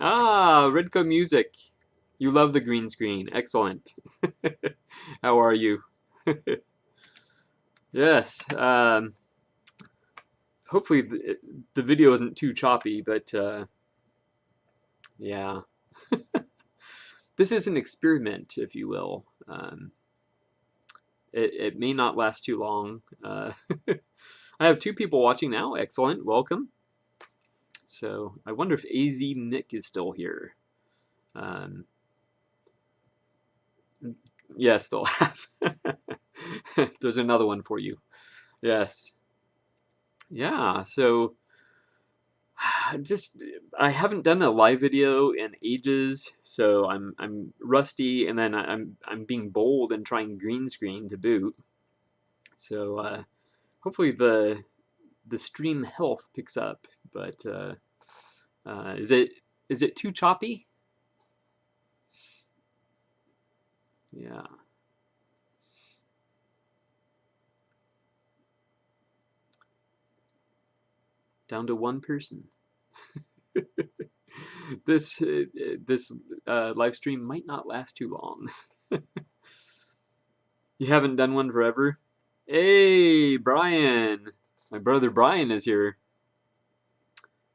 Ah, Redco Music. You love the green screen. Excellent. How are you? Yes. Hopefully the video isn't too choppy, but yeah. This is an experiment, if you will. It may not last too long. I have two people watching now. Excellent. Welcome. So I wonder if AZ Nick is still here. Um, yeah, still have. There's another one for you. Yes. Yeah. So just I haven't done a live video in ages, so I'm rusty, and then I'm being bold and trying green screen to boot. So hopefully the stream health picks up. But is it too choppy? Yeah. Down to one person. This live stream might not last too long. You haven't done one forever? Hey, Brian. My brother Brian is here.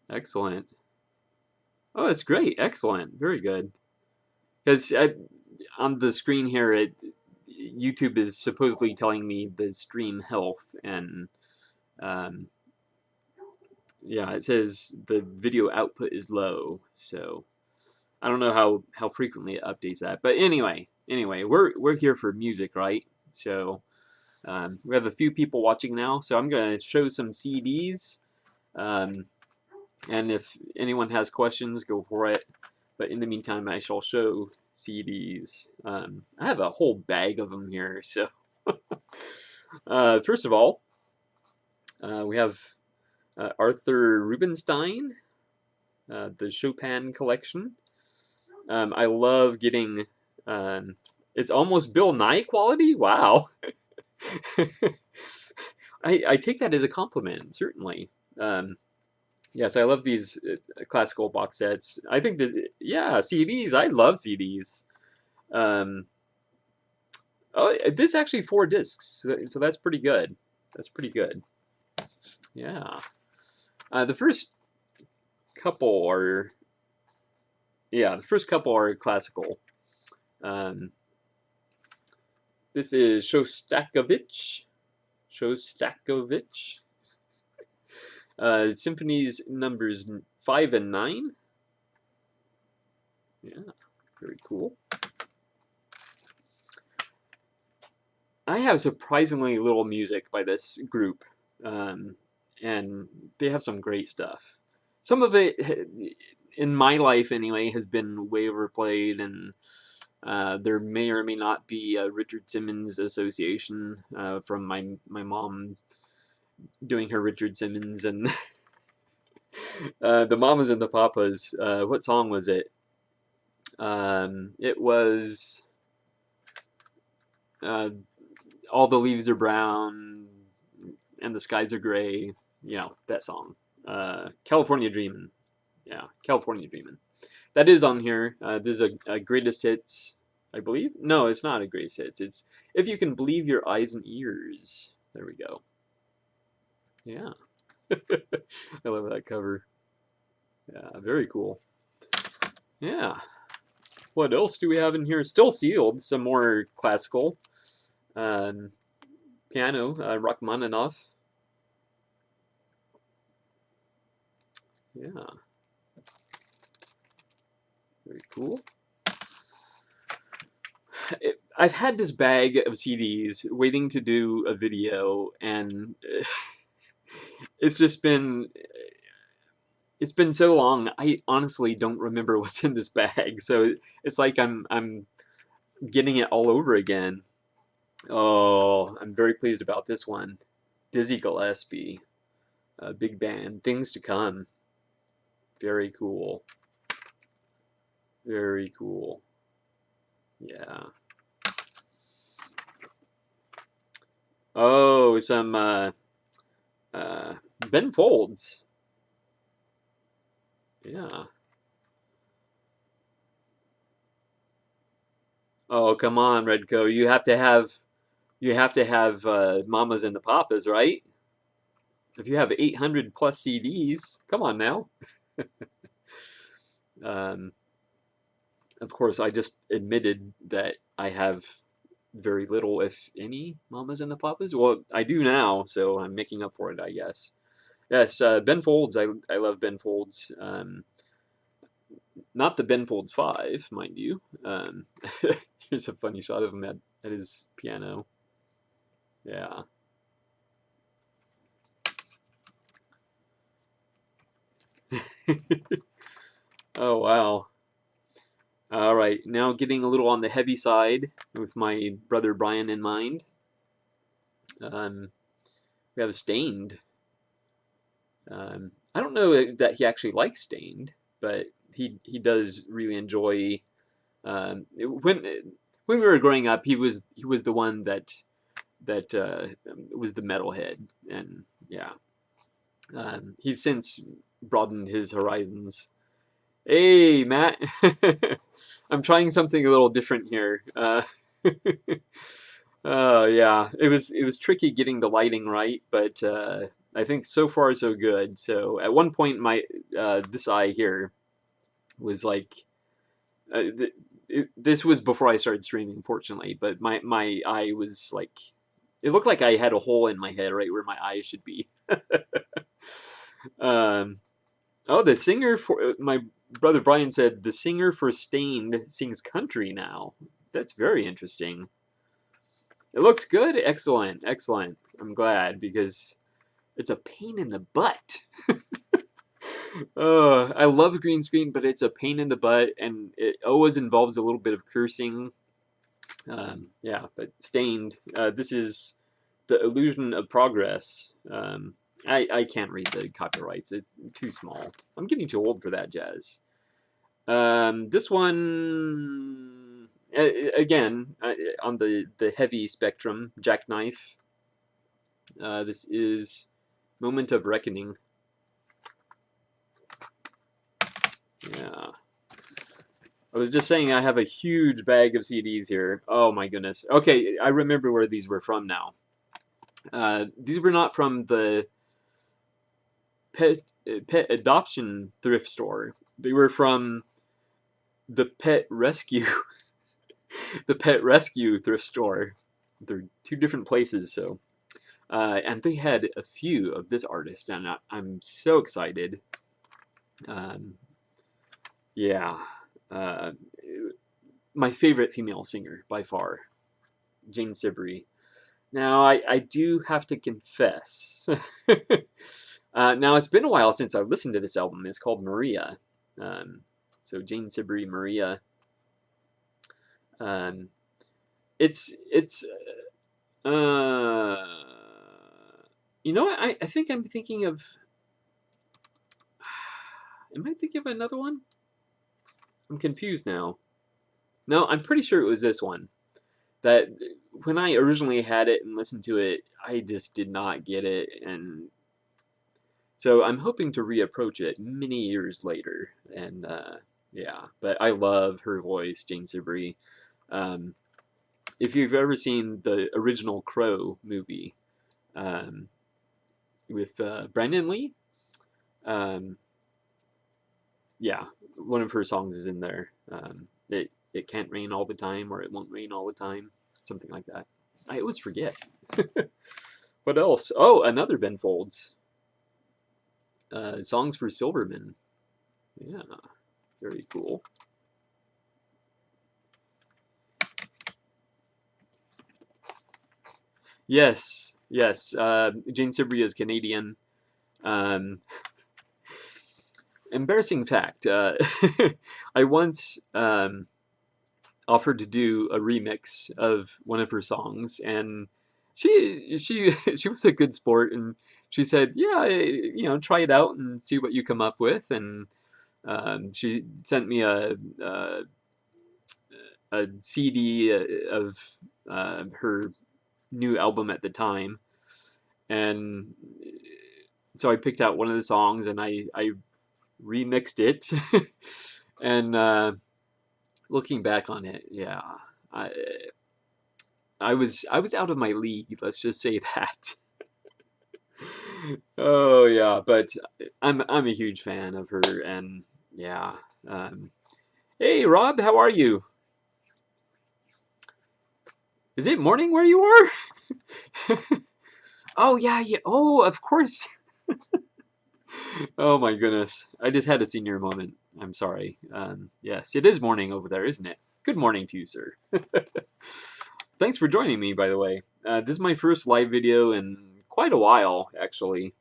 Excellent. Oh, that's great. Excellent. Very good. Because on the screen here, YouTube is supposedly telling me the stream health, and um, yeah, it says the video output is low. So I don't know how frequently it updates that. But anyway, we're here for music, right? So we have a few people watching now. So I'm gonna show some CDs. Um, and if anyone has questions, go for it. But in the meantime, I shall show CDs. I have a whole bag of them here. So first of all, we have Arthur Rubinstein, the Chopin collection. I love getting. It's almost Bill Nye quality. Wow. I take that as a compliment, certainly. Yes, I love these classical box sets. I think that, yeah, CDs. I love CDs. Um, oh, this is actually 4 discs, so that's pretty good. That's pretty good. Yeah. The first couple are, yeah, the first couple are classical. Um, this is Shostakovich. Shostakovich. Symphonies numbers 5 and 9. Yeah, very cool. I have surprisingly little music by this group, and they have some great stuff. Some of it, in my life anyway, has been way overplayed, and there may or may not be a Richard Simmons association from my mom doing her Richard Simmons, and the Mamas and the Papas. What song was it? It was uh, All the Leaves Are Brown and the Skies Are Gray. You know, that song. California Dreamin'. Yeah, California Dreamin'. That is on here. This is a greatest hits, I believe. No, it's not a greatest hits. It's If You Can Believe Your Eyes and Ears. There we go. Yeah. I love that cover. Yeah, very cool. Yeah. What else do we have in here? Still sealed. Some more classical. Um, piano, Rachmaninoff. Yeah. Very cool. I've had this bag of CDs waiting to do a video, and it's just been so long. I honestly don't remember what's in this bag, so it's like I'm getting it all over again. Oh, I'm very pleased about this one. Dizzy Gillespie, big band, Things to Come. Very cool. Very cool. Yeah. Oh, some uh, Ben Folds. Yeah. Oh, come on, Redco. You have to have Mamas and the Papas, right? If you have 800 plus CDs, come on now. Um, of course, I just admitted that I have very little, if any, Mamas and the Papas. Well, I do now, so I'm making up for it, I guess. Yes, Ben Folds. I love Ben Folds. Not the Ben Folds 5, mind you. Here's a funny shot of him at his piano. Yeah. Oh, wow. All right, now getting a little on the heavy side with my brother Brian in mind. Um, we have Stained. I don't know that he actually likes Stained, but he does really enjoy. When we were growing up, he was the one that was the metalhead, and yeah, he's since broadened his horizons. Hey, Matt, I'm trying something a little different here. Yeah, it was tricky getting the lighting right, but I think so far so good. So at one point, my this eye here was like, this was before I started streaming, fortunately. But my eye was like, it looked like I had a hole in my head right where my eye should be. um, oh, the singer for my brother Brian said the singer for Stained sings country now. That's very interesting. It looks good. Excellent, excellent. I'm glad because it's a pain in the butt. I love green screen, but it's a pain in the butt, and it always involves a little bit of cursing. Yeah, but Stained. This is the Illusion of Progress. I can't read the copyrights. It's too small. I'm getting too old for that jazz. This one, again, on the heavy spectrum, Jackknife. This is Moment of Reckoning. Yeah. I was just saying I have a huge bag of CDs here. Oh my goodness. Okay, I remember where these were from now. These were not from the pet adoption thrift store. They were from the pet rescue the pet rescue thrift store. They're two different places, so and they had a few of this artist, and I'm so excited. Um, yeah, uh, my favorite female singer by far, Jane Siberry. Now, I do have to confess. Now, it's been a while since I've listened to this album. It's called Maria. Um, so, Jane Siberry, Maria. Um, it's uh, you know what? I think I'm thinking of. Am I thinking of another one? I'm confused now. No, I'm pretty sure it was this one. That when I originally had it and listened to it, I just did not get it, and so I'm hoping to reapproach it many years later. And yeah, but I love her voice, Jane Siberry. Um, if you've ever seen the original Crow movie um, with Brandon Lee, um, yeah, one of her songs is in there. It can't rain all the time, or it won't rain all the time, something like that. I always forget. What else? Oh, another Ben Folds. Songs for Silverman. Yeah, very cool. Yes, yes. Jane Siberry is Canadian. Um, embarrassing fact. I once offered to do a remix of one of her songs, and she was a good sport, and she said, "Yeah, try it out and see what you come up with." And she sent me a CD of her new album at the time, and so I picked out one of the songs and I remixed it, and looking back on it, yeah, I, I was out of my league. Let's just say that. Oh yeah, but I'm a huge fan of her, and yeah. Um, hey Rob, how are you? Is it morning where you are? Oh yeah, yeah. Oh, of course. Oh my goodness, I just had a senior moment. I'm sorry. Yes, it is morning over there, isn't it? Good morning to you, sir. Thanks for joining me, by the way. This is my first live video in quite a while, actually.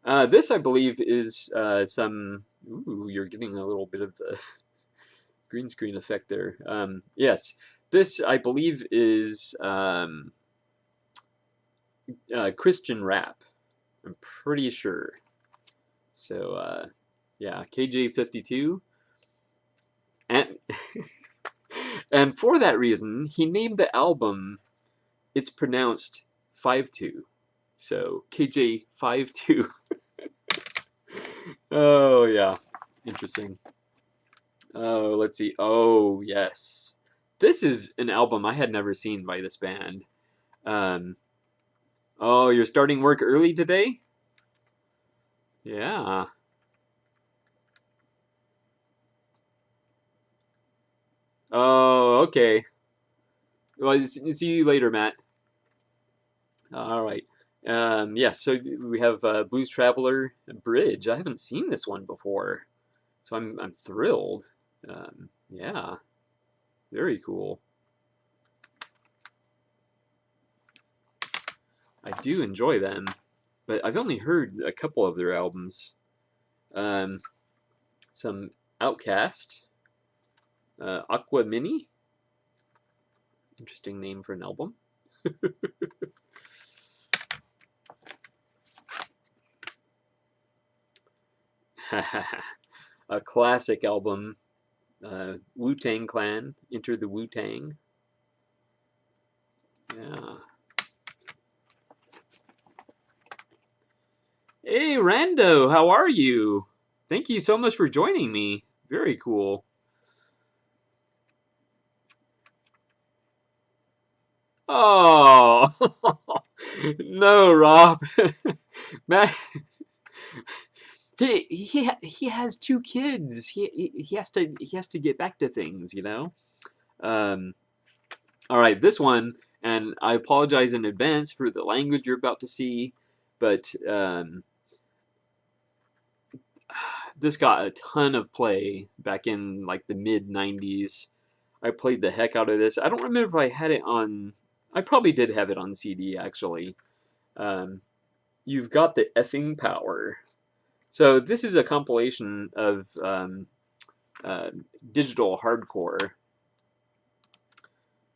This, I believe, is some. Ooh, you're getting a little bit of the green screen effect there. Yes, this, I believe, is Christian rap. I'm pretty sure. So, yeah, KJ52. And, and for that reason, he named the album, it's pronounced 5-2. So, KJ52. Oh, yeah. Interesting. Oh, let's see. Oh, yes. This is an album I had never seen by this band. Um, oh, you're starting work early today? Yeah. Oh, okay. Well, see you later, Matt. All right. Yes, so we have Blues Traveler Bridge. I haven't seen this one before, so I'm thrilled. Yeah, very cool. I do enjoy them, but I've only heard a couple of their albums. Um, some Outcast, Aqua Mini. Interesting name for an album. A classic album, Wu-Tang Clan, Enter the Wu-Tang. Yeah. Hey, Rando, how are you? Thank you so much for joining me. Very cool. Oh, no, Rob. Matt, he has two kids. He has to get back to things, you know. Um, all right, this one, and I apologize in advance for the language you're about to see, but this got a ton of play back in like the mid '90s. I played the heck out of this. I don't remember if I had it on. I probably did have it on CD actually. Um, You've got the effing power. So this is a compilation of uh, digital hardcore.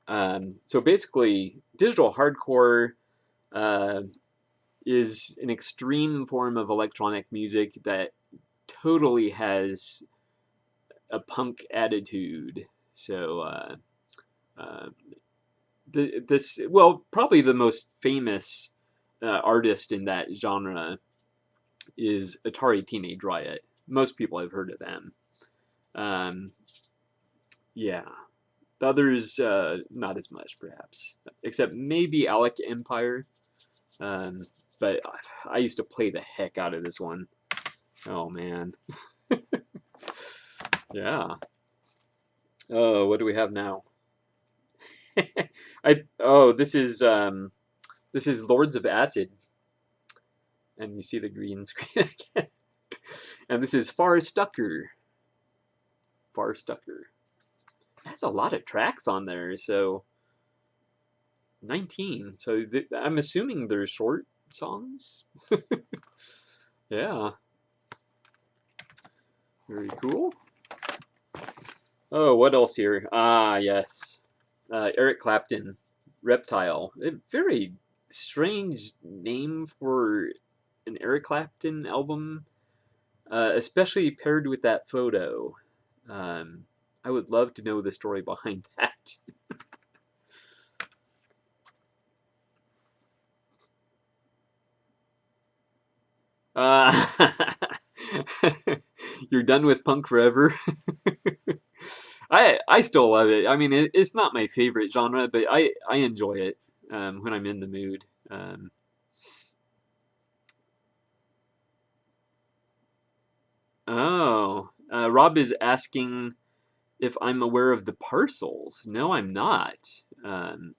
So basically, digital hardcore uh, is an extreme form of electronic music that totally has a punk attitude. So uh, this, well, probably the most famous artist in that genre is Atari Teenage Riot. Most people have heard of them. Um, yeah. The others, not as much, perhaps, except maybe Alec Empire. Um, but I used to play the heck out of this one. Oh man. Yeah. Oh, what do we have now? This is Lords of Acid, and you see the green screen again. And this is Far Stucker. Far Stucker. It has a lot of tracks on there, so 19. So I'm assuming they're short songs. Yeah. Very cool. Oh, what else here? Ah, yes. Eric Clapton, Reptile. A very strange name for an Eric Clapton album, especially paired with that photo. Um, I would love to know the story behind that. Uh, You're done with punk forever. I still love it. I mean, it's not my favorite genre, but I enjoy it when I'm in the mood. Oh, Rob is asking if I'm aware of the Parcels. No, I'm not.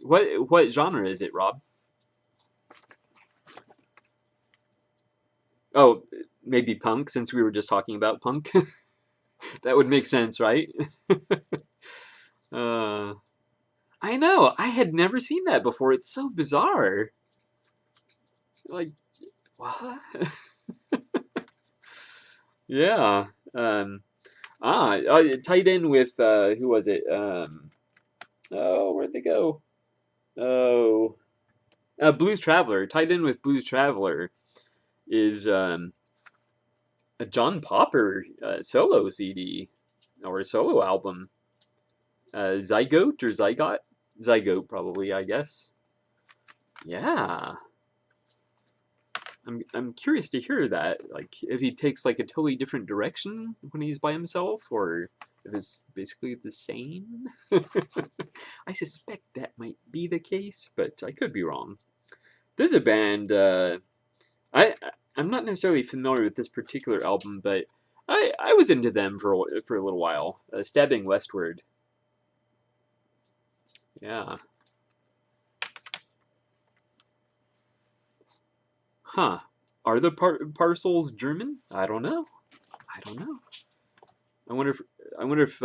What genre is it, Rob? Oh, maybe punk, since we were just talking about punk. That would make sense, right? uh, I know. I had never seen that before. It's so bizarre. Like, what? Yeah. It tied in with who was it? Oh, where'd they go? Oh, Blues Traveler. Tied in with Blues Traveler is a John Popper solo CD or solo album. Zygote or Zygot? Zygote, probably, I guess. Yeah. I'm curious to hear that. Like, if he takes like a totally different direction when he's by himself, or if it's basically the same. I suspect that might be the case, but I could be wrong. There's a band. I I'm not necessarily familiar with this particular album, but I was into them for a little while. Stabbing Westward. Yeah. Huh. Are the parcels German? I don't know. I don't know. I wonder if I wonder if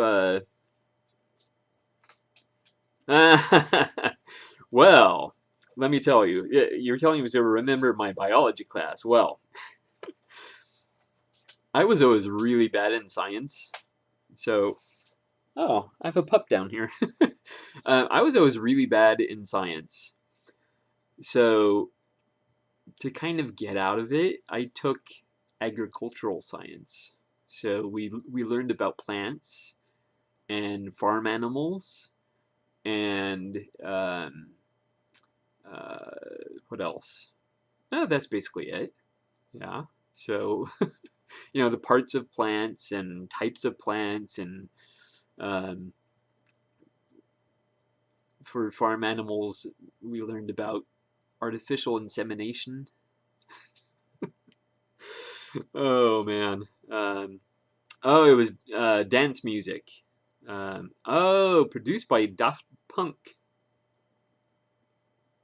well, let me tell you. You're telling me to remember my biology class. Well, I was always really bad in science. So, oh, I have a pup down here. I was always really bad in science. So, to kind of get out of it, I took agricultural science. So we learned about plants and farm animals and uh, what else? No, that's basically it. Yeah. So the parts of plants and types of plants and um, for farm animals, we learned about artificial insemination. Oh man. Oh, it was dance music. Oh, produced by Daft Punk,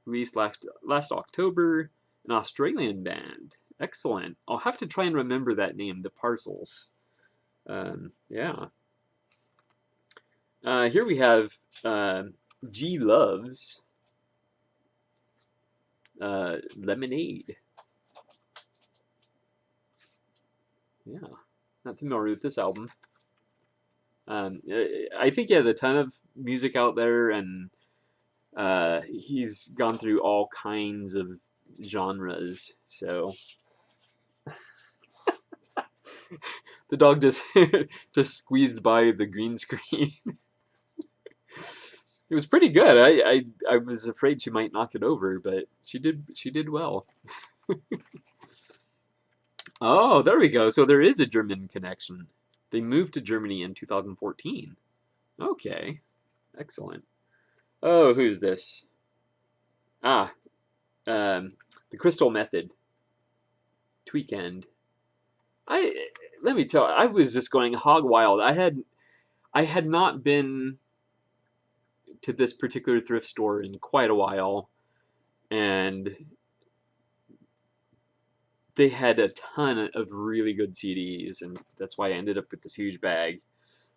released last October, an Australian band. Excellent. I'll have to try and remember that name, The Parcels. Yeah. Here we have G Loves Lemonade. Yeah, not familiar with this album. I think he has a ton of music out there, and he's gone through all kinds of genres. So the dog just just squeezed by the green screen. It was pretty good. I was afraid she might knock it over, but she did well. Oh, there we go. So there is a German connection. They moved to Germany in 2014. Okay, excellent. Oh, who's this? Ah, um, the Crystal Method. Tweekend. I Let me tell. I was just going hog wild. I had not been to this particular thrift store in quite a while, and they had a ton of really good CDs, and that's why I ended up with this huge bag.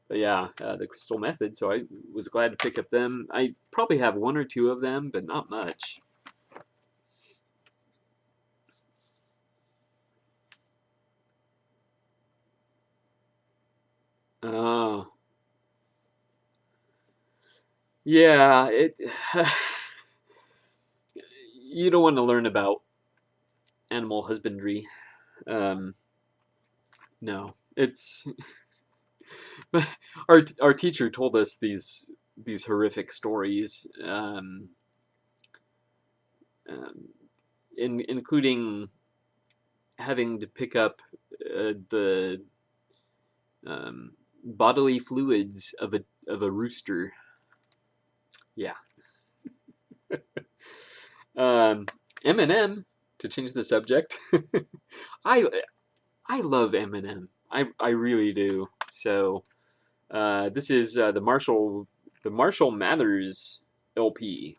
But yeah, the Crystal Method. So I was glad to pick up them. I probably have one or two of them, but not much. Oh, yeah. It. You don't want to learn about animal husbandry. Um, no, it's our teacher told us these horrific stories, um, including having to pick up the bodily fluids of a rooster. Yeah. Eminem, to change the subject. I I love Eminem. I really do. So this is the Marshall Mathers LP.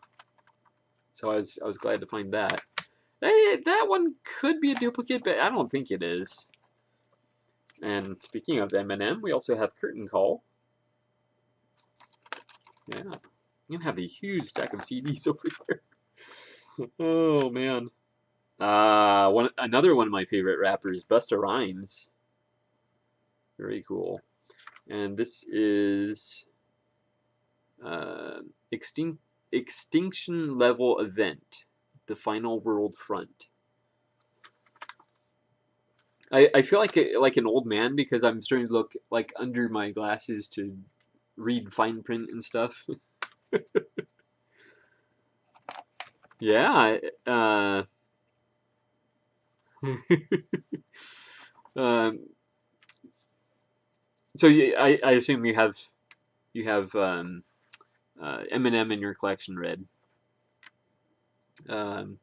So I was glad to find that. That one could be a duplicate, but I don't think it is. And speaking of Eminem, we also have Curtain Call. Yeah, I'm gonna have a huge stack of CDs over here. Oh man. Another one of my favorite rappers, Busta Rhymes. Very cool. And this is uh, Extinction Level Event, The Final World Front. I feel like an old man because I'm starting to look like under my glasses to read fine print and stuff. Yeah. Um, so I assume you have Eminem in your collection, Red. Um,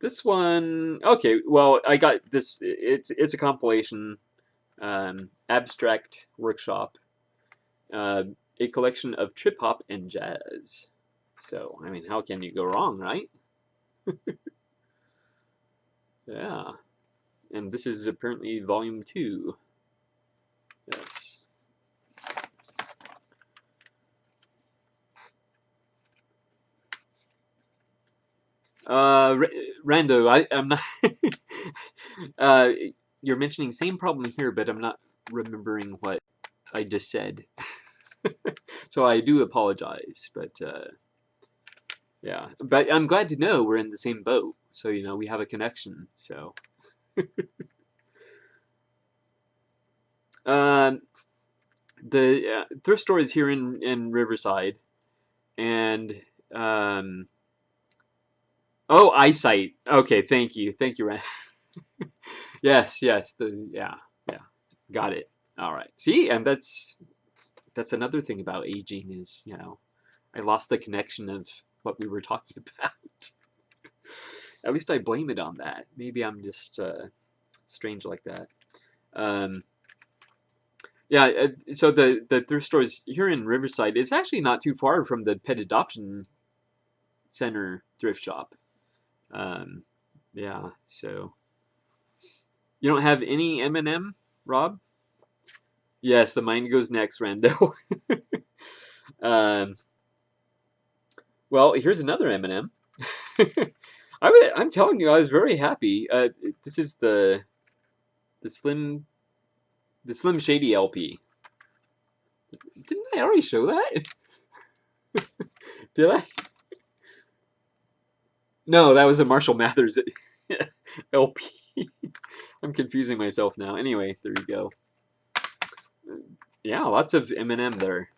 this one, okay. Well, I got this. It's a compilation, abstract workshop, a collection of trip hop and jazz. So I mean, how can you go wrong, right? Yeah. And this is apparently volume 2. Yes. Rando, I'm not. uh, you're mentioning same problem here, but I'm not remembering what I just said. So I do apologize, but yeah. But I'm glad to know we're in the same boat. So you know we have a connection. So. Um, the thrift store is here in Riverside, and um, oh, Eyesight. Okay, thank you, Ren. Yes, yes, yeah, got it. All right. See, and that's another thing about aging is I lost the connection of what we were talking about. At least I blame it on that. Maybe I'm just strange like that. Um, yeah, so the thrift stores here in Riverside is actually not too far from the Pet Adoption Center thrift shop. Um, yeah, so you don't have any M&M, Rob? Yes, the mind goes next, Rando. um, well, here's another M&M. I'm telling you, I was very happy. This is the Slim the Slim Shady LP. Didn't I already show that? Did I? No, that was a Marshall Mathers LP. I'm confusing myself now. Anyway, there you go. Yeah, lots of Eminem there.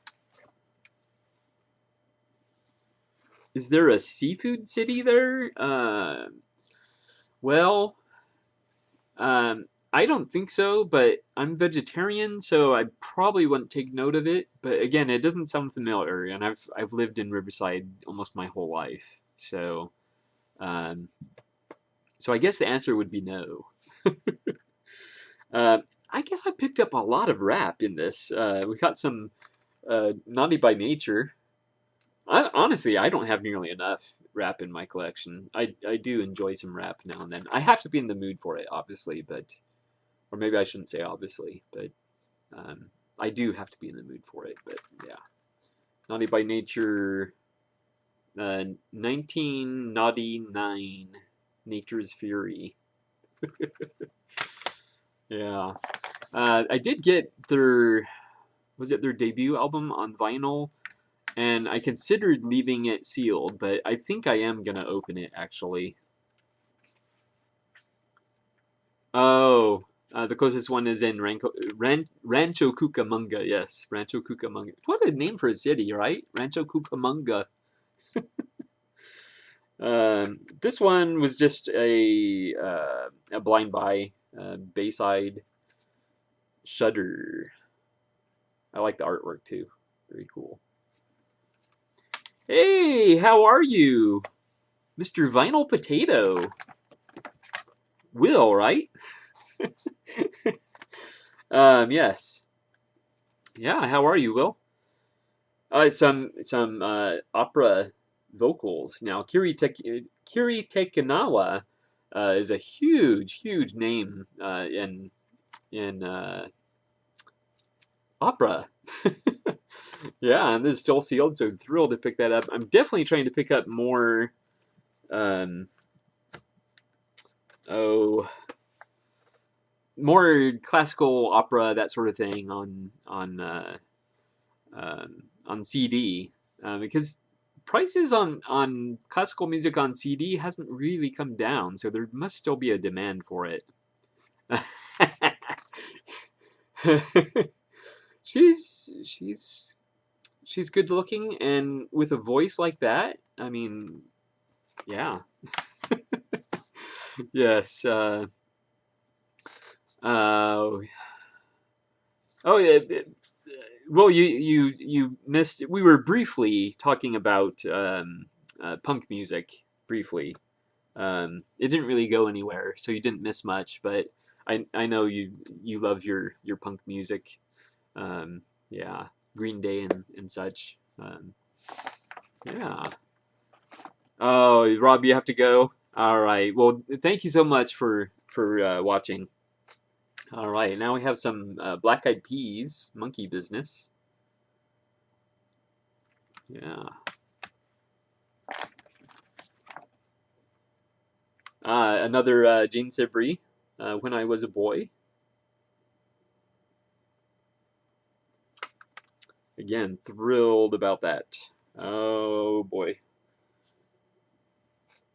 Is there a seafood city there? Well, I don't think so, but I'm vegetarian, so I probably wouldn't take note of it. But again, it doesn't sound familiar, and I've lived in Riverside almost my whole life, so um, so I guess the answer would be no. uh, I guess I picked up a lot of rap in this. We got some Naughty by Nature. Honestly, I don't have nearly enough rap in my collection. I do enjoy some rap now and then. I have to be in the mood for it, obviously, but or maybe I shouldn't say obviously, but I do have to be in the mood for it. But yeah, Naughty by Nature, 1999, Nature's Fury. Yeah, I did get their debut album on vinyl, and I considered leaving it sealed, but I think I am gonna open it actually. Oh, the closest one is in Rancho Cucamonga. Yes, Rancho Cucamonga. What a name for a city, right? Rancho Cucamonga. This one was just a blind buy, Bayside Shutter. I like the artwork too. Very cool. Hey, how are you, Mr. Vinyl Potato? Will, right? Yes. Yeah, how are you, Will? Some opera vocals. Now, Kiri Tekinawa is a huge name in opera. Yeah, and this is still sealed, so I'm thrilled to pick that up. I'm definitely trying to pick up more. Um, oh, more classical opera, that sort of thing on CD, because prices on classical music on CD hasn't really come down, so there must still be a demand for it. she's she's good looking, and with a voice like that, I mean, yeah. Yes. Uh, oh yeah. Well, you missed. We were briefly talking about punk music briefly. It didn't really go anywhere, so you didn't miss much. But I know you love your punk music. Yeah, Green Day and such. Yeah. Oh, Rob, you have to go. All right. Well, thank you so much for watching. All right. Now we have some Black Eyed Peas, Monkey Business. Yeah. Another Gene Sibri, When I Was a Boy. Again, thrilled about that. Oh boy.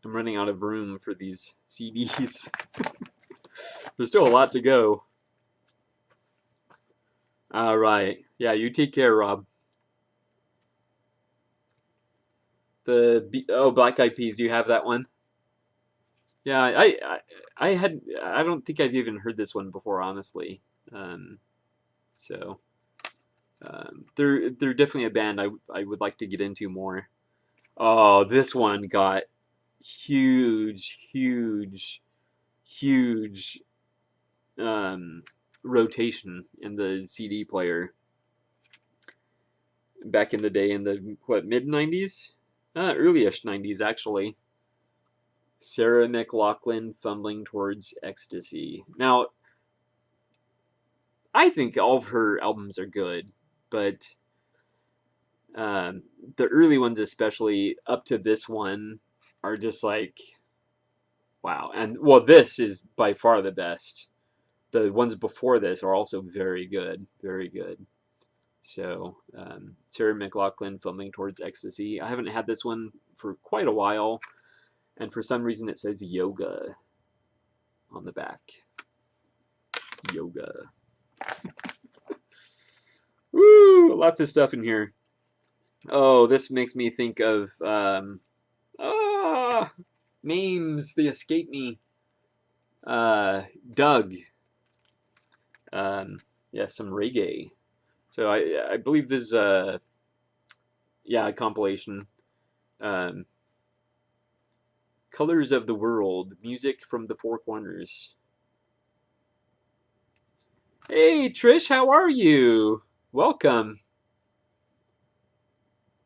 I'm running out of room for these CDs. There's still a lot to go. All right. Yeah, you take care, Rob. Black Eyed Peas, you have that one? Yeah, I don't think I've even heard this one before, honestly. Um, so they're definitely a band I would like to get into more. Oh, this one got huge um, rotation in the CD player back in the day, in the mid '90s, earlyish '90s actually. Sarah McLachlan, Fumbling Towards Ecstasy. Now, I think all of her albums are good, but um, the early ones, especially up to this one, are just like, wow. And well, this is by far the best. The ones before this are also very good, very good. So, Sarah McLachlan, Fumbling Towards Ecstasy. I haven't had this one for quite a while, and for some reason it says Yoga on the back. Yoga. Woo! Lots of stuff in here. Oh, this makes me think of names. They escape me. Doug. Yeah, some reggae. So I believe this is a compilation. Um, Colors of the World, music from the four corners. Hey Trish, how are you? Welcome.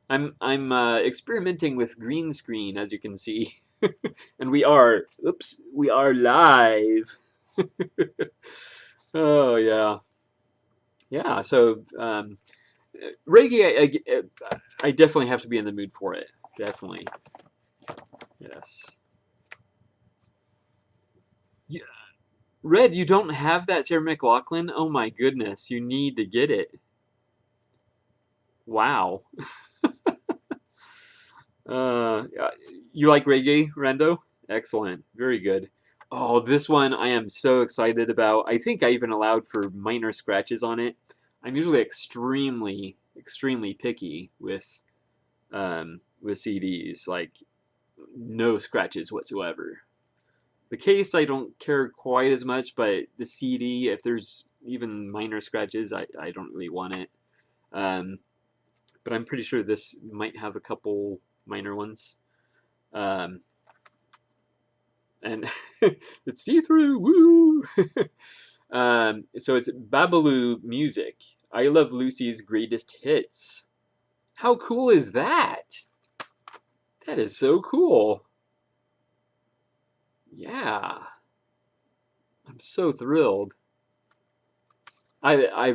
I'm experimenting with green screen, as you can see, and we are live. Oh yeah. So reggae, I definitely have to be in the mood for it. Definitely, yes. Yeah. Red, you don't have that Sarah McLachlan? Oh my goodness, you need to get it. Wow. You like reggae, Rendo? Excellent. Very good. Oh, this one I am so excited about. I think I even allowed for minor scratches on it. I'm usually extremely picky with CDs, like no scratches whatsoever. The case I don't care quite as much, but the CD, if there's even minor scratches, I don't really want it. Um, but I'm pretty sure this might have a couple minor ones. And it's see-through, woo! So it's Babalu Music. I Love Lucy's Greatest Hits. How cool is that? That is so cool. Yeah. I'm so thrilled. I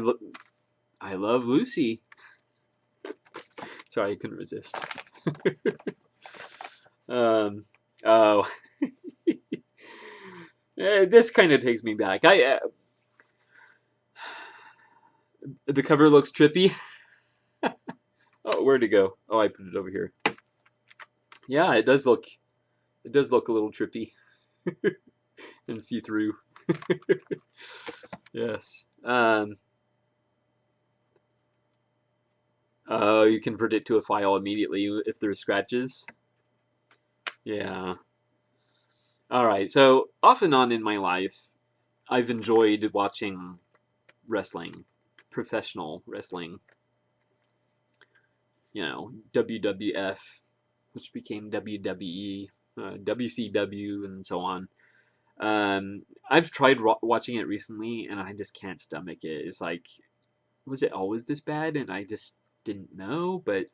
love Lucy. Sorry, I couldn't resist. Oh. This kind of takes me back. The cover looks trippy. Oh, where'd it go? Oh, I put it over here. Yeah, it does look a little trippy and see-through. Yes. Oh, you convert it to a file immediately if there's scratches. Yeah. All right. So off and on in my life, I've enjoyed watching wrestling, professional wrestling. You know, WWF, which became WWE, WCW, and so on. I've tried watching it recently, and I just can't stomach it. It's like, was it always this bad? And I just didn't know. But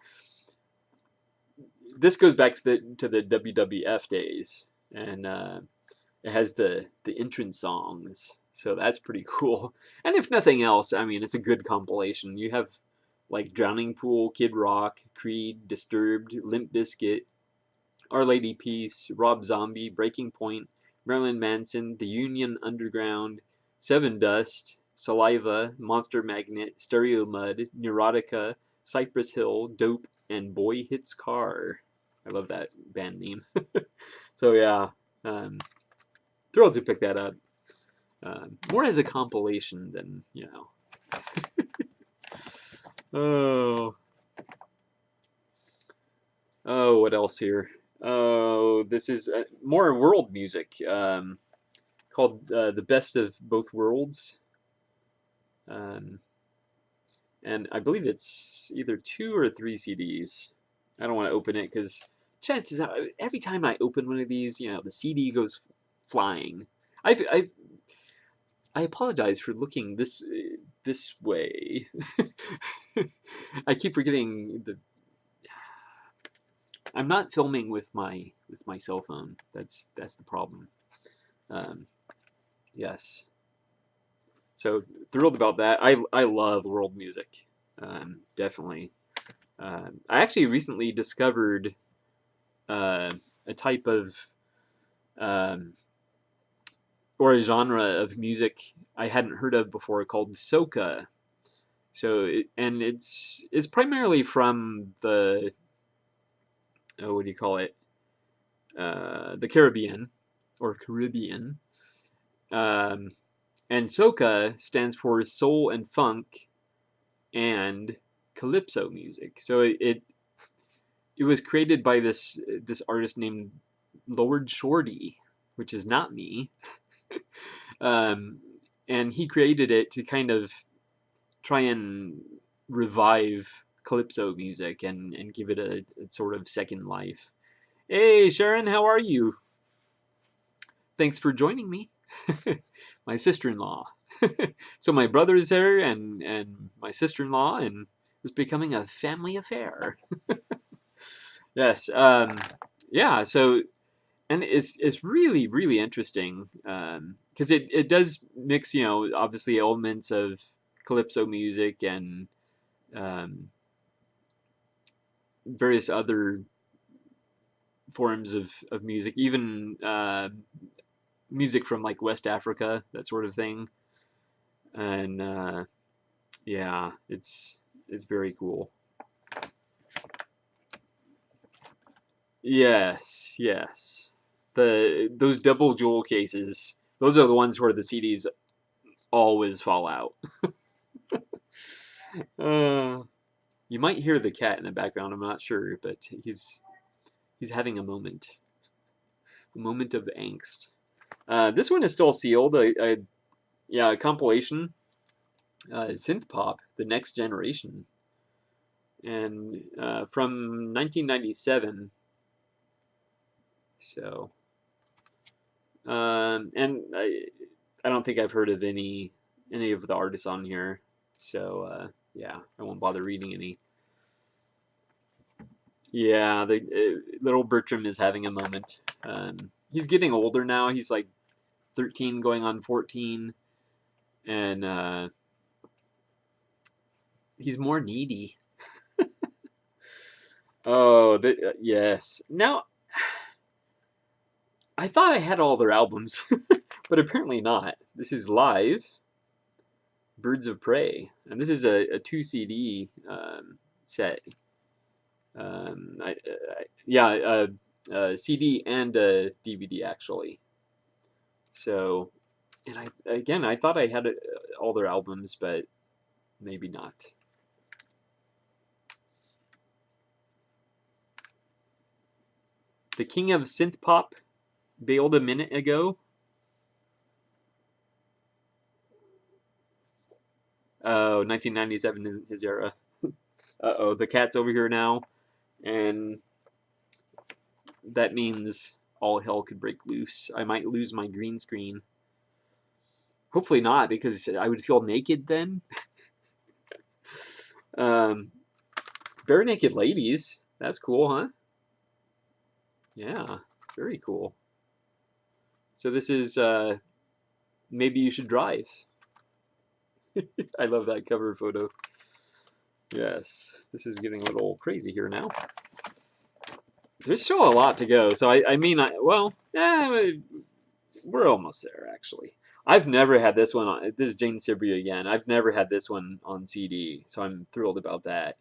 this goes back to the WWF days, and it has the entrance songs, so that's pretty cool. And if nothing else, I mean, it's a good compilation. You have like Drowning Pool, Kid Rock, Creed, Disturbed, Limp Bizkit, Our Lady Peace, Rob Zombie, Breaking Point, Marilyn Manson, The Union Underground, Seven Dust, Saliva, Monster Magnet, Stereo Mud, Neurotica, Cypress Hill, Dope, and Boy Hits Car. I love that band name. So yeah, thrilled to pick that up. More as a compilation than, you know. Oh, what else here? Oh, this is more world music, called The Best of Both Worlds. And I believe it's either 2 or 3 CDs. I don't want to open it because chances are, every time I open one of these, you know, the CD goes flying. I apologize for looking this way. I keep forgetting I'm not filming with my cell phone. That's the problem. Yes. So thrilled about that. I love world music. Definitely. I actually recently discovered a type of or a genre of music I hadn't heard of before called soca. So it's primarily from the what do you call it? The Caribbean or Caribbean. Um, and soca stands for soul and funk and calypso music. So it was created by this artist named Lord Shorty, which is not me. um, and he created it to kind of try and revive calypso music and give it a sort of second life. Hey, Sharon, how are you? Thanks for joining me. My sister-in-law. So my brother's there and my sister-in-law, and it's becoming a family affair. Yes. Yeah. So, and it's really really interesting because it does mix, you know, obviously elements of calypso music and um, various other forms of music, even music from like West Africa, that sort of thing. And yeah, it's very cool. Yes, yes. Those double jewel cases, those are the ones where the CDs always fall out. uh, you might hear the cat in the background. I'm not sure, but he's having a moment of angst. This one is still sealed. Yeah, a compilation. Synth pop, the next generation. and from 1997. So, and I don't think I've heard of any of the artists on here. So yeah, I won't bother reading any. Yeah, the little Bertram is having a moment. He's getting older now. He's like 13, going on 14, and he's more needy. Oh, yes. Now, I thought I had all their albums, but apparently not. This is Live, Birds of Prey, and this is a 2 CD set. Yeah, CD and a DVD actually. So, and I thought I had all their albums, but maybe not. The King of Synth Pop bailed a minute ago. Oh, 1997 is his era. Uh-oh, the cat's over here now, and that means all hell could break loose. I might lose my green screen. Hopefully not, because I would feel naked then. Bare Naked Ladies. That's cool, huh? Yeah, very cool. So this is Maybe You Should Drive. I love that cover photo. Yes, this is getting a little crazy here now. There's still a lot to go. So we're almost there actually. I've never had this one on. This is Jane Sibrey again. I've never had this one on CD, so I'm thrilled about that.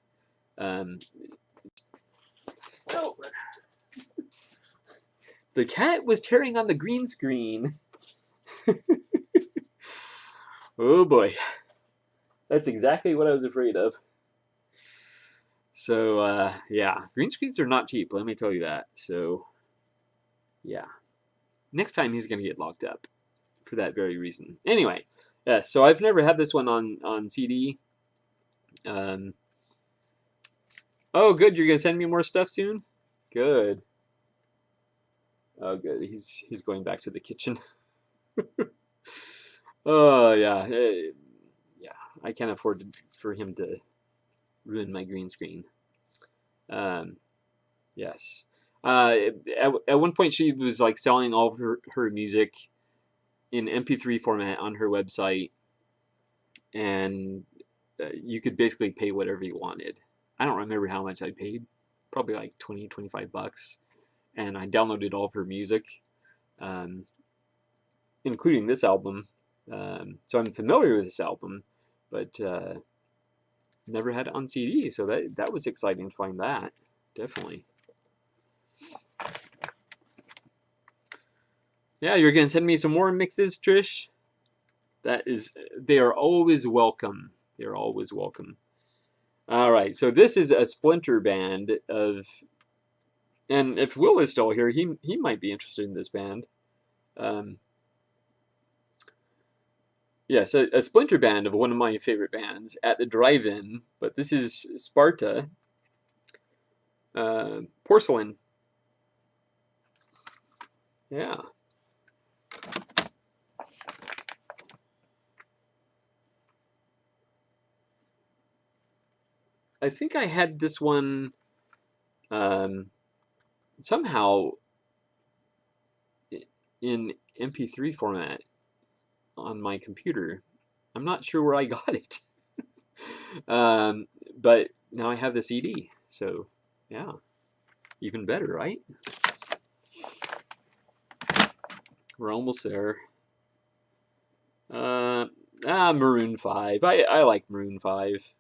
Um, oh, the cat was tearing on the green screen. Oh boy, that's exactly what I was afraid of. So yeah, green screens are not cheap. Let me tell you that. So yeah, next time he's gonna get locked up for that very reason. Anyway, yeah. So I've never had this one on CD. Oh, good. You're gonna send me more stuff soon. Good. Oh, good. He's going back to the kitchen. Oh yeah, yeah. I can't afford for him to ruin my green screen. Um, yes. At one point, she was like selling all of her music in MP3 format on her website, and you could basically pay whatever you wanted. I don't remember how much I paid. Probably like 20, 25 bucks. And I downloaded all of her music, um, including this album. So I'm familiar with this album, but never had it on CD. So that was exciting to find that. Definitely. Yeah, you're gonna send me some more mixes, Trish. They are always welcome. They are always welcome. All right, so this is a splinter band of, and if Will is still here, he might be interested in this band. Um, yes, a splinter band of one of my favorite bands at the drive-in, but this is Sparta. Porcelain. Yeah. I think I had this one um, somehow in MP3 format on my computer. I'm not sure where I got it. um, but now I have the CD. So, yeah. Even better, right? We're almost there. Maroon 5. I like Maroon 5.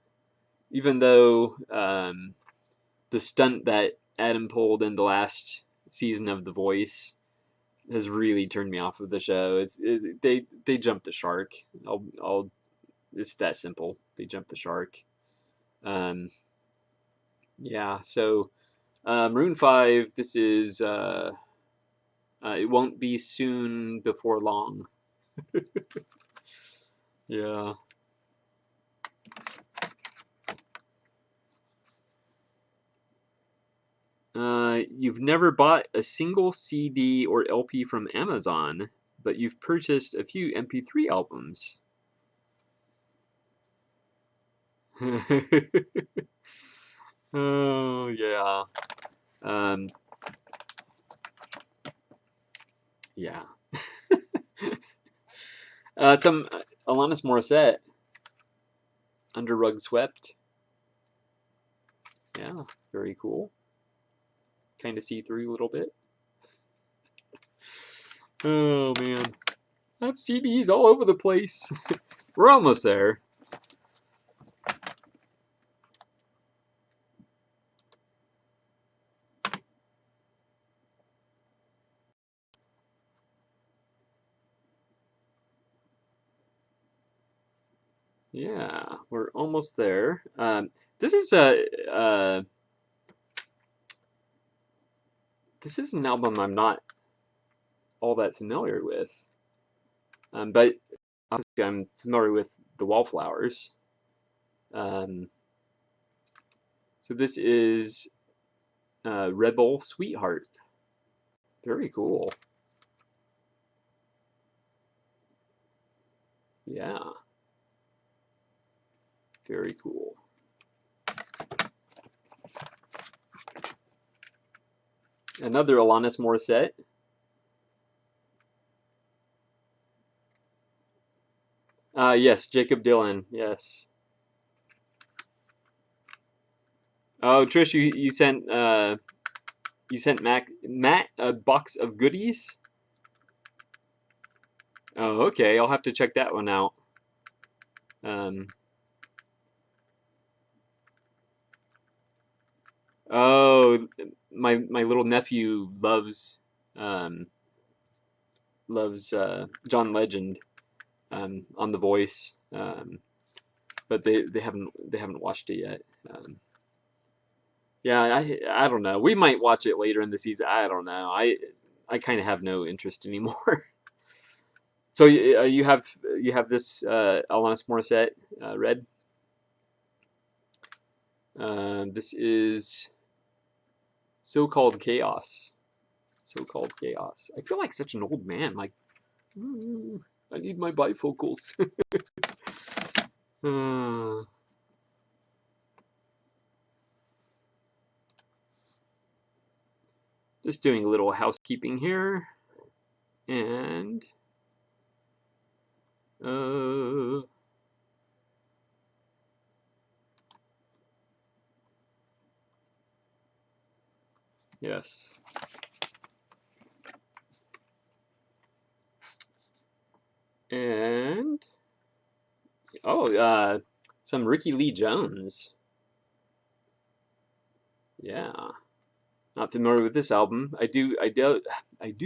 Even though the stunt that Adam pulled in the last season of The Voice has really turned me off of the show. They jumped the shark. It's that simple. They jumped the shark. Um, yeah. So Maroon 5. This is It Won't Be Soon Before Long. Yeah. You've never bought a single CD or LP from Amazon, but you've purchased a few MP3 albums. Oh, yeah. Um, yeah. Some Alanis Morissette, Under Rug Swept. Yeah, very cool. Kind of see through a little bit. Oh, man. I have CDs all over the place. We're almost there. Yeah, we're almost there. This is this is an album I'm not all that familiar with, but obviously I'm familiar with the Wallflowers. So this is Rebel Sweetheart. Very cool. Yeah. Very cool. Another Alanis Morissette. Yes, Jacob Dylan. Yes. Oh, Trish, you sent Matt a box of goodies. Oh, okay. I'll have to check that one out. Oh, my little nephew loves um, John Legend on The Voice, but they haven't watched it yet. Yeah, I don't know. We might watch it later in the season. I don't know. I kind of have no interest anymore. So you have this Alanis Morissette read. This is So-Called Chaos. So-Called Chaos. I feel like such an old man. Like, I need my bifocals. Just doing a little housekeeping here. And yes. And some Ricky Lee Jones. Yeah. Not familiar with this album. I do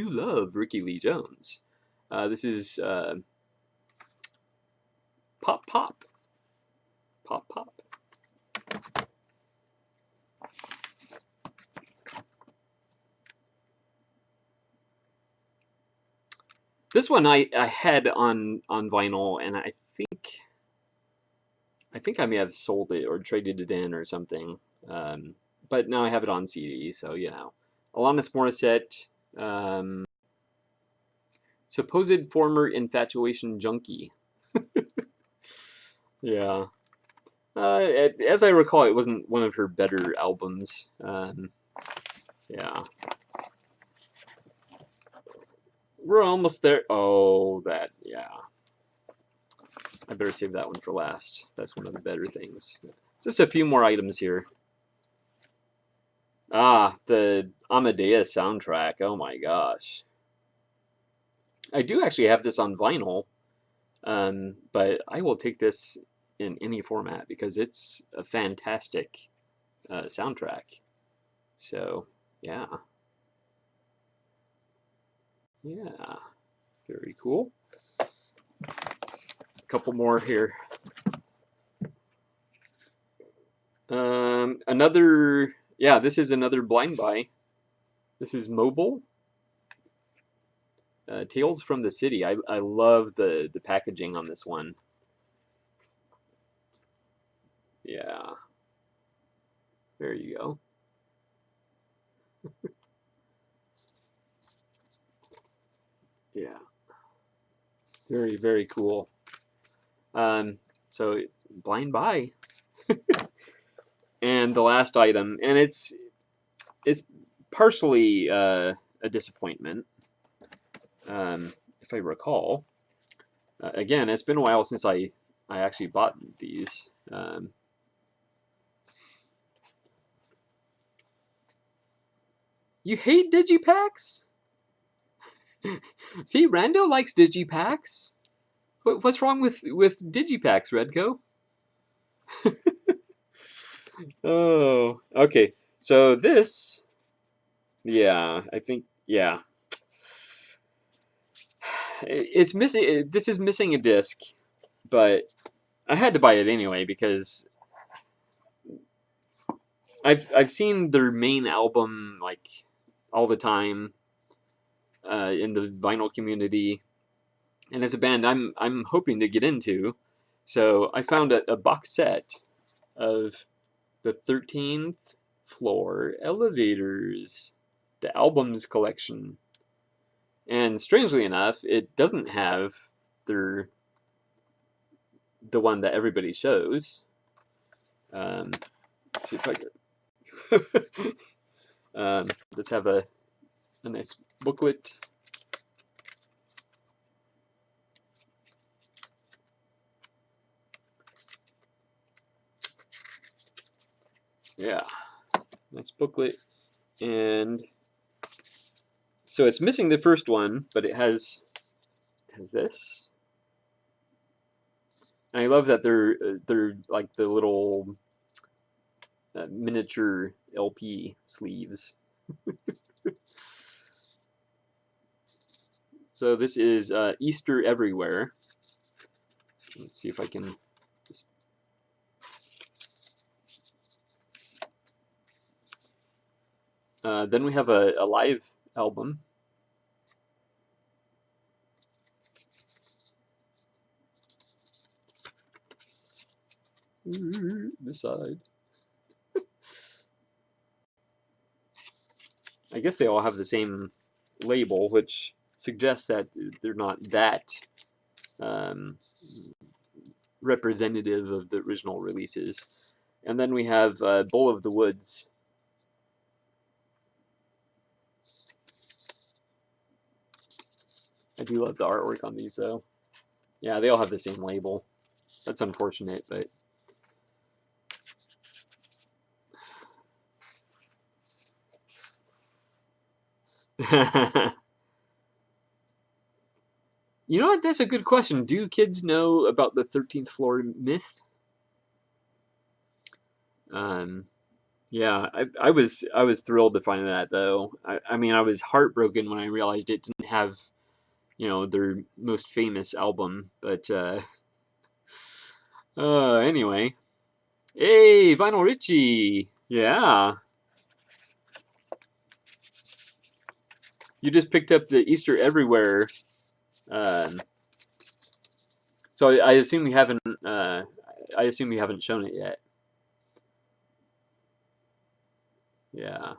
love Ricky Lee Jones. This is Pop Pop. Pop Pop. This one I had on vinyl, and I think I may have sold it or traded it in or something. But now I have it on CD, so you know. Alanis Morissette, supposed former infatuation junkie. Yeah. As I recall, it wasn't one of her better albums. Yeah. We're almost there. Oh, yeah. I better save that one for last. That's one of the better things. Just a few more items here. Ah, the Amadeus soundtrack. Oh my gosh. I do actually have this on vinyl, but I will take this in any format because it's a fantastic soundtrack. So, yeah. Yeah. Very cool. A couple more here. This is another blind buy. This is Mobile. Tales from the City. I love the packaging on this one. Yeah. There you go. Yeah, very, very cool. Um, so blind buy. And the last item, and it's partially a disappointment, if I recall. Again, it's been a while since I actually bought these. You hate digipacks? See, Rando likes digipacks. What's wrong with digipacks, Redco? Oh, okay. So this, yeah, I think, yeah, it's missing. This is missing a disc, but I had to buy it anyway because I've seen their main album like all the time in the vinyl community, and as a band I'm hoping to get into. So I found a box set of the 13th Floor Elevators, the albums collection. And strangely enough, it doesn't have their the one that everybody shows. Let's see if I can. Let's have a nice booklet. Yeah, nice booklet. And so it's missing the first one, but it has this. And I love that they're like the little miniature LP sleeves. So this is Easter Everywhere. Let's see if I can just. Then we have a live album. This side. I guess they all have the same label, which suggests that they're not that um, representative of the original releases. And then we have Bull of the Woods. I do love the artwork on these, though. Yeah, they all have the same label. That's unfortunate, but you know what? That's a good question. Do kids know about the 13th floor myth? Um, yeah, I was thrilled to find that though. I mean, I was heartbroken when I realized it didn't have, you know, their most famous album. But anyway, hey, Vinyl Richie, yeah, you just picked up the Easter Everywhere. Um, so I assume you haven't. I assume you haven't shown it yet. Yeah.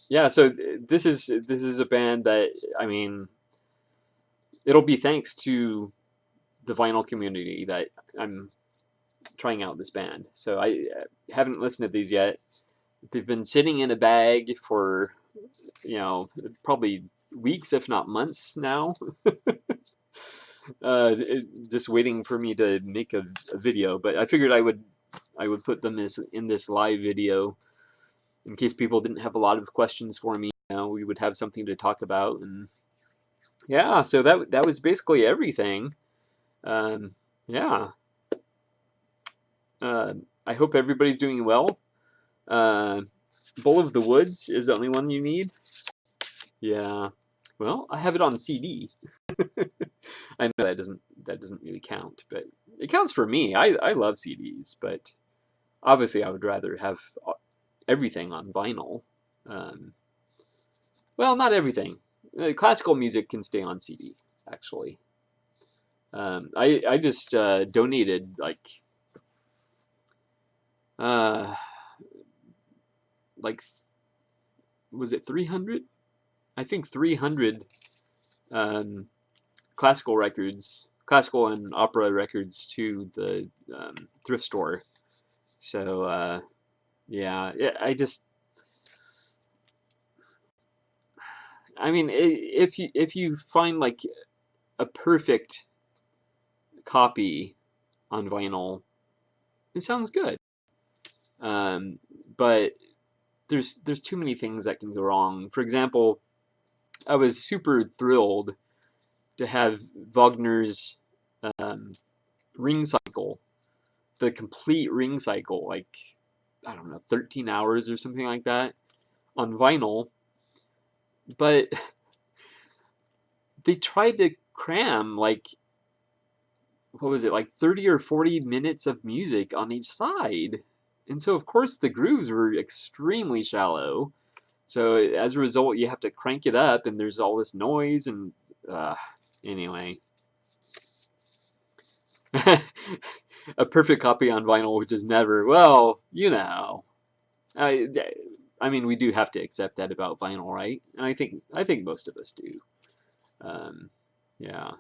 Yeah, so this is a band that I mean, it'll be thanks to the vinyl community that I'm trying out this band. So I haven't listened to these yet. They've been sitting in a bag for, you know, probably weeks, if not months now. Just waiting for me to make a video, but I figured I would put them as in this live video in case people didn't have a lot of questions for me. You know, we would have something to talk about, and yeah, so that was basically everything. Um, yeah, I hope everybody's doing well. Uh, Bull of the Woods is the only one you need. Yeah. Well, I have it on CD. I know that doesn't really count, but it counts for me. I love CDs, but obviously I would rather have everything on vinyl. Um, well, not everything. Classical music can stay on CD, actually. I just donated like uh, like, was it 300? I think 300 um, classical and opera records to the thrift store. So yeah, I mean, if you find like a perfect copy on vinyl, it sounds good. Um, but there's too many things that can go wrong. For example, I was super thrilled to have Wagner's um, Ring Cycle, the complete Ring Cycle, like I don't know, 13 hours or something like that on vinyl. But they tried to cram like what was it, like 30 or 40 minutes of music on each side. And so of course the grooves were extremely shallow. So as a result you have to crank it up and there's all this noise and anyway. A perfect copy on vinyl which is never, well, you know. I, I mean we do have to accept that about vinyl, right? And I think most of us do. Yeah.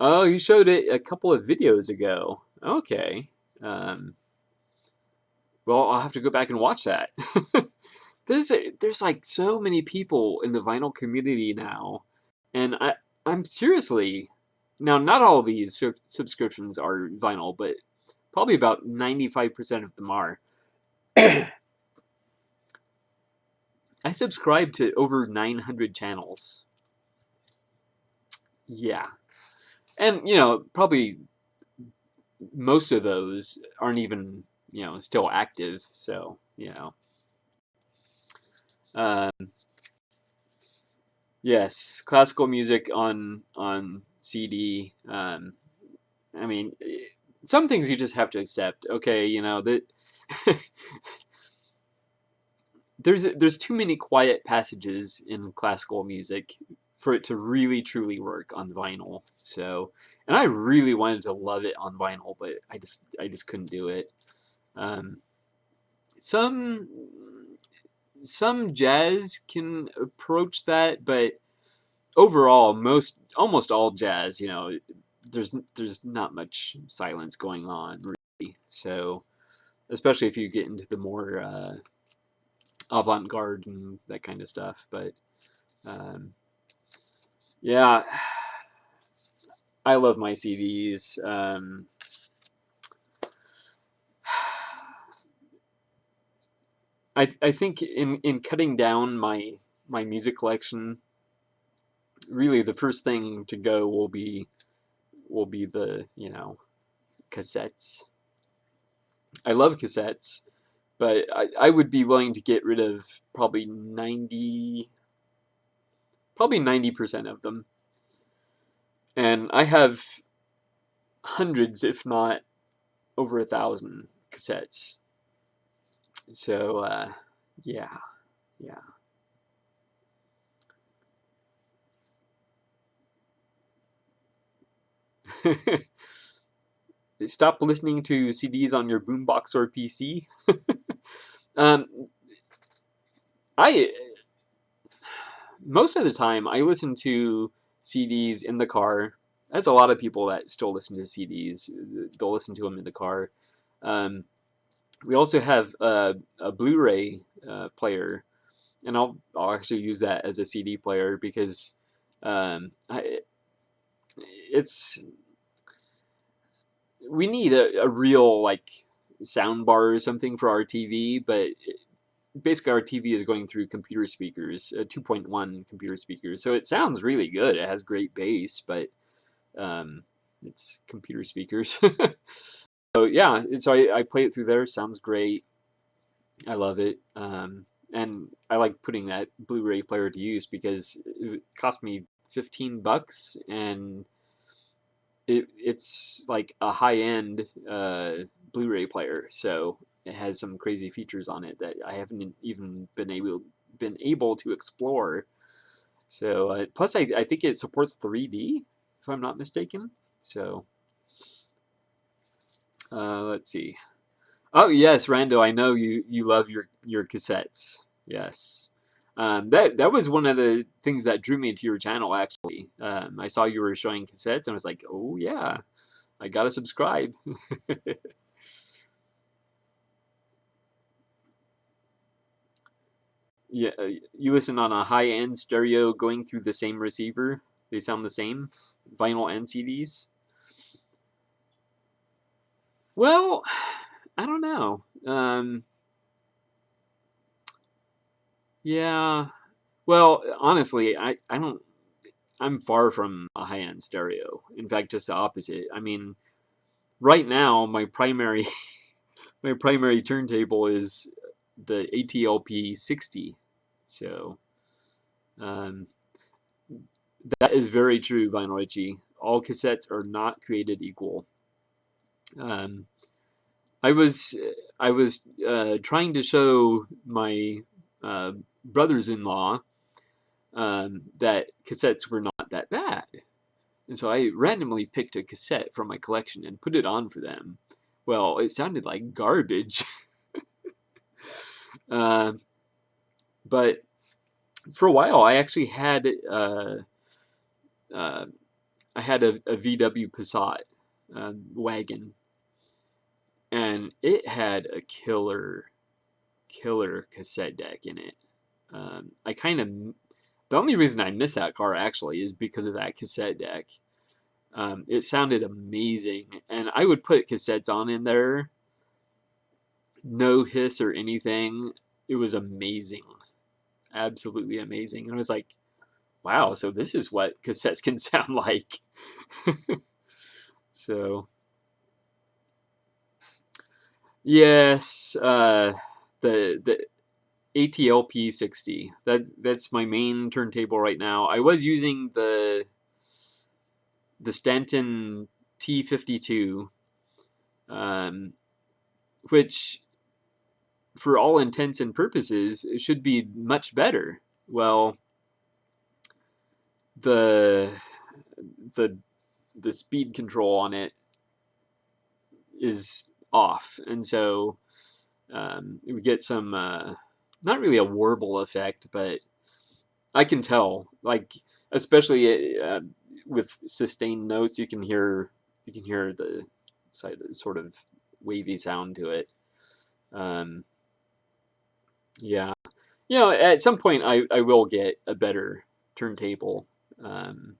Oh, you showed it a couple of videos ago. Okay. Um, well, I'll have to go back and watch that. There's like so many people in the vinyl community now, and I'm seriously now not all of these subscriptions are vinyl, but probably about 95% of them are. I subscribe to over 900 channels. Yeah, and you know probably most of those aren't even still active. So um, yes, classical music on CD. I mean, some things you just have to accept. Okay, that there's too many quiet passages in classical music for it to really truly work on vinyl. So, and I really wanted to love it on vinyl, but I just couldn't do it. Um, some some jazz can approach that, but overall, almost all jazz, there's not much silence going on really. So, especially if you get into the more avant-garde and that kind of stuff. But um, yeah, I love my CDs. I think in cutting down my music collection, really the first thing to go will be the cassettes. I love cassettes, but I would be willing to get rid of probably 90% of them. And I have hundreds, if not over 1,000 cassettes. So yeah, yeah. Stop listening to CDs on your boombox or PC. um, I Most of the time I listen to CDs in the car. There's a lot of people that still listen to CDs. They'll listen to them in the car. Um, we also have a Blu-ray player, and I'll actually use that as a CD player because it's we need a real like sound bar or something for our TV, but basically our TV is going through computer speakers, 2.1 computer speakers, so it sounds really good. It has great bass, but um, it's computer speakers. So yeah, so I play it through there. Sounds great. I love it. And I like putting that Blu-ray player to use because it cost me $15 and it's like a high-end Blu-ray player, so it has some crazy features on it that I haven't even been able to explore. So plus, I think it supports 3D, if I'm not mistaken. So let's see. Oh yes, Rando, I know you love your cassettes. Yes. That was one of the things that drew me to your channel actually. I saw you were showing cassettes and I was like, "Oh yeah, I got to subscribe." Yeah, you listen on a high-end stereo going through the same receiver. They sound the same, vinyl and CDs. Well, I don't know. Yeah. Well, honestly, I don't. I'm far from a high-end stereo. In fact, just the opposite. I mean, right now my primary my primary turntable is the ATLP 60. So um, that is very true, Vinyl Richie. All cassettes are not created equal. Um, I was I was trying to show my uh, brothers-in-law that cassettes were not that bad. And so I randomly picked a cassette from my collection and put it on for them. Well, it sounded like garbage. uh, but for a while, I actually had uh, I had a VW Passat wagon, and it had a killer cassette deck in it. I kind of the only reason I miss that car actually is because of that cassette deck. It sounded amazing, and I would put cassettes on in there, no hiss or anything. It was amazing, absolutely amazing. And I was like, wow, so this is what cassettes can sound like. So yes, the ATLP 60. That's my main turntable right now. I was using the Stanton T52, um, which for all intents and purposes should be much better. Well, the the the speed control on it is off, and so we get some not really a warble effect, but I can tell, like especially with sustained notes, you can hear the sort of wavy sound to it. Um, yeah, you know, at some point I will get a better turntable, um,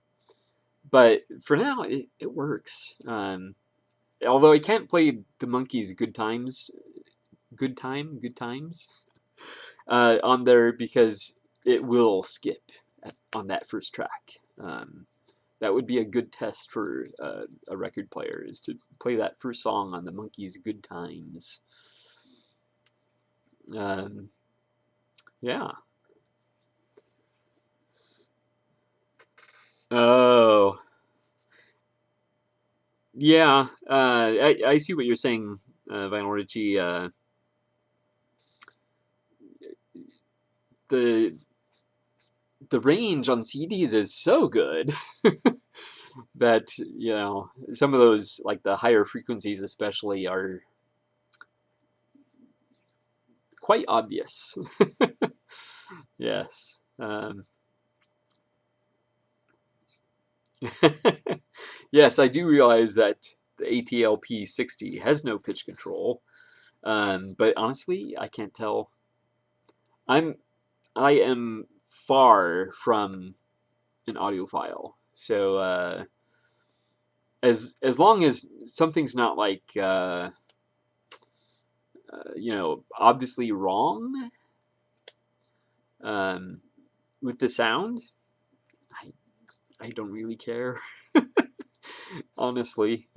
but for now it works. Although I can't play the Monkeys' Good Times on there because it will skip on that first track. That would be a good test for a record player is to play that first song on the Monkeys' Good Times. Um, yeah. Oh, yeah. I see what you're saying, Vinyl Richie. The the range on CDs is so good that you know some of those like the higher frequencies especially are quite obvious. Yes. Yes, I do realize that the ATLP 60 has no pitch control, but honestly, I can't tell. I'm I am far from an audiophile, so as long as something's not like you know obviously wrong um, with the sound, I I don't really care. Honestly.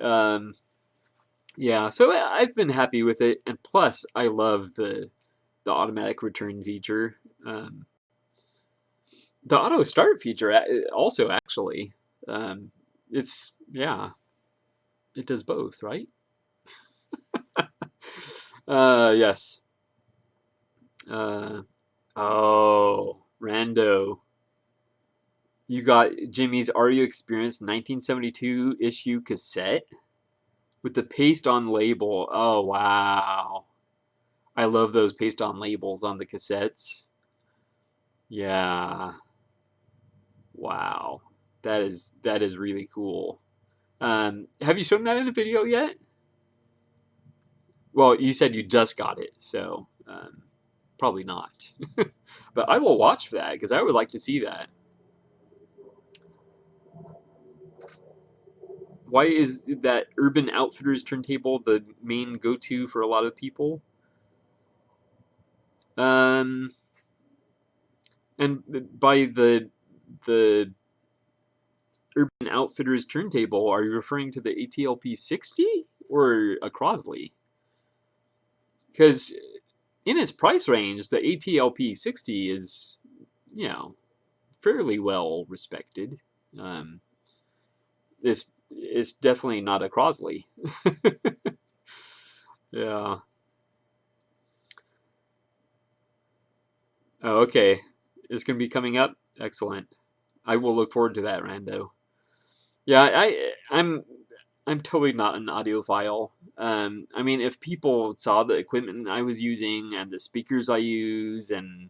Yeah, so I've been happy with it, and plus I love the automatic return feature. Um, the auto start feature also actually, um, it's yeah, it does both, right? Yes. Uh, oh, Rando, you got Jimmy's Are You Experienced 1972 issue cassette? with the paste on label. Oh wow. I love those paste on labels on the cassettes. Yeah. Wow. That is really cool. Have you shown that in a video yet? Well, you said you just got it, so probably not. But I will watch that because I would like to see that. Why is that Urban Outfitters turntable the main go-to for a lot of people? Um, and by the Urban Outfitters turntable, are you referring to the ATLP 60 or a Crosley? Because in its price range, the ATLP 60 is, you know, fairly well respected. Um, it's definitely not a Crosley. Yeah. Oh, okay. It's going to be coming up. Excellent. I will look forward to that, Rando. Yeah, I'm totally not an audiophile. I mean, if people saw the equipment I was using and the speakers I use, and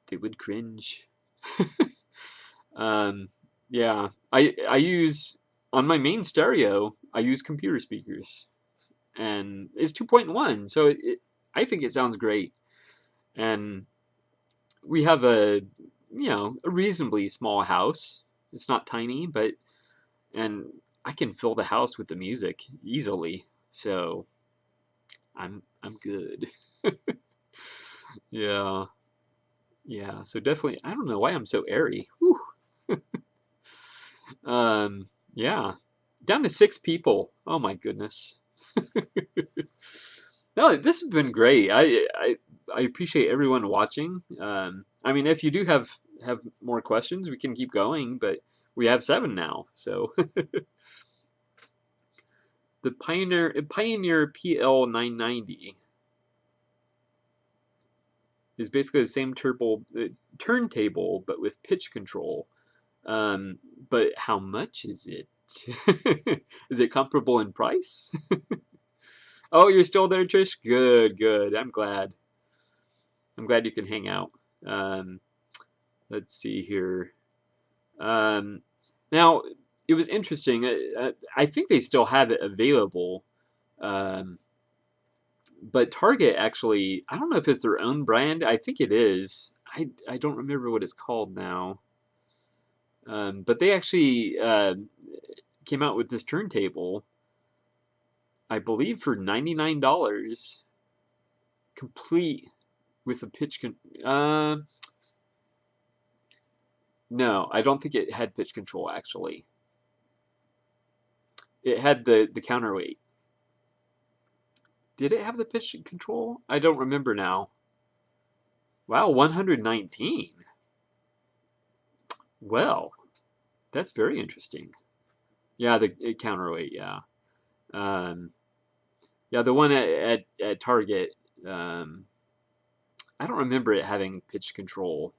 they would cringe. um, yeah, I use on my main stereo. I use computer speakers, and it's 2.1, so I think it sounds great. And we have a reasonably small house. It's not tiny, but and I can fill the house with the music easily. So I'm good. Yeah. Yeah. So definitely I don't know why I'm so airy. Whew. Um yeah. Down to 6 people. Oh my goodness. No, this has been great. I appreciate everyone watching. I mean, if you do have more questions, we can keep going, but we have 7 now. So the Pioneer PL990 is basically the same turntable, but with pitch control. Um, but how much is it? Is it comparable in price? Oh, you're still there, Trish? Good, good. I'm glad. I'm glad you can hang out. Um, let's see here. Um, now, it was interesting. I think they still have it available. Um, but Target actually, I don't know if it's their own brand. I think it is. I don't remember what it's called now. But they actually came out with this turntable, I believe, for $99, complete with a pitch. No, I don't think it had pitch control. Actually, it had the counterweight. Did it have the pitch control? I don't remember now. Wow, 119. Well, that's very interesting. Yeah, the counterweight. Yeah. Um, yeah, the one at Target. Um, I don't remember it having pitch control.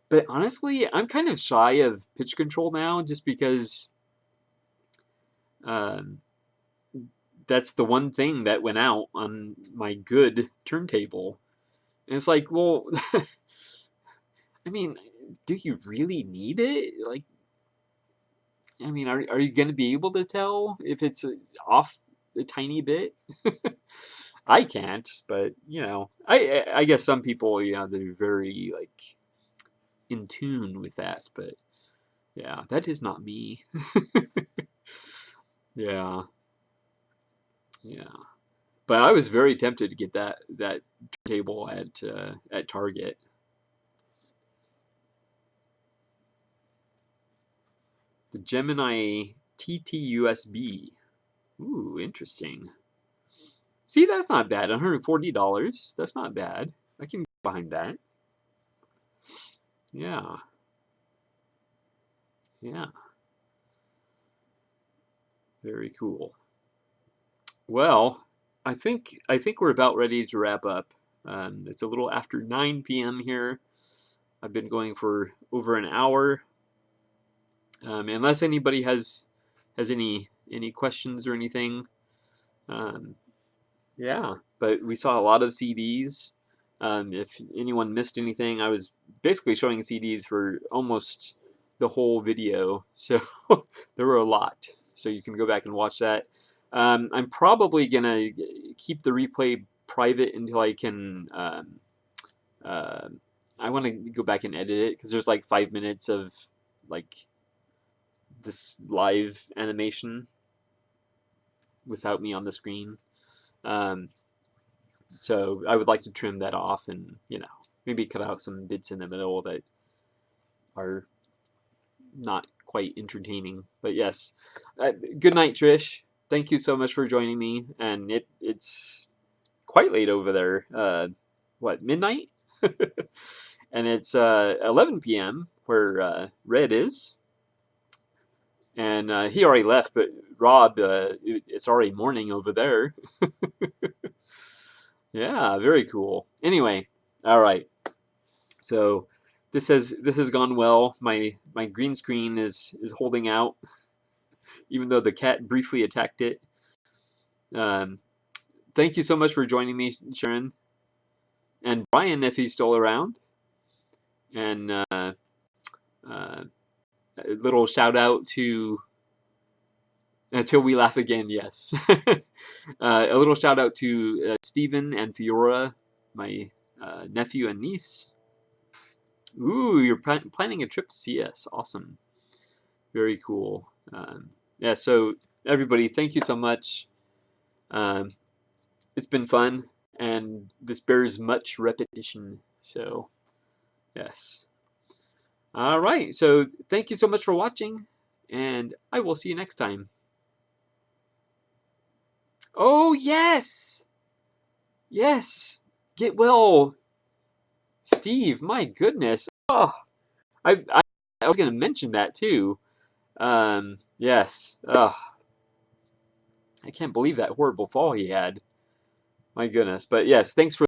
But honestly, I'm kind of shy of pitch control now, just because um, that's the one thing that went out on my good turntable. And it's like, well, I mean, do you really need it? Like, I mean, are you going to be able to tell if it's off a tiny bit? I can't, but I guess some people, they're very like in tune with that, but yeah, that is not me. Yeah, yeah. But I was very tempted to get that table at Target. The Gemini TT-USB. Ooh, interesting. See, that's not bad. $140. That's not bad. I can get behind that. Yeah, yeah. Very cool. Well, I think we're about ready to wrap up. It's a little after 9 p.m. here. I've been going for over an hour. Unless anybody has has any questions or anything. Yeah, but we saw a lot of CDs. If anyone missed anything, I was basically showing CDs for almost the whole video, so there were a lot. So you can go back and watch that. I'm probably gonna keep the replay private until I can. Uh, I want to go back and edit it because there's like 5 minutes of like this live animation without me on the screen. So I would like to trim that off and, maybe cut out some bits in the middle that are not quite entertaining. But yes, good night, Trish. Thank you so much for joining me. And it's quite late over there. What, midnight? And it's 11 p.m. where Red is. And he already left, but Rob, it's already morning over there. Yeah, very cool. Anyway, all right. So this has gone well. My green screen is holding out, even though the cat briefly attacked it. Thank you so much for joining me, Sharon, and Brian, if he's still around. And a little shout out to Until We Laugh Again. Yes, a little shout out to Stephen and Fiora, my nephew and niece. Ooh, you're planning a trip to see us. Awesome. Very cool. Yeah, so everybody, thank you so much. It's been fun, and this bears much repetition. So, yes. All right, so thank you so much for watching, and I will see you next time. Oh, yes! Yes! Get well, Steve. My goodness. Oh, I was going to mention that too. Yes. Oh, I can't believe that horrible fall he had. My goodness. But yes, thanks for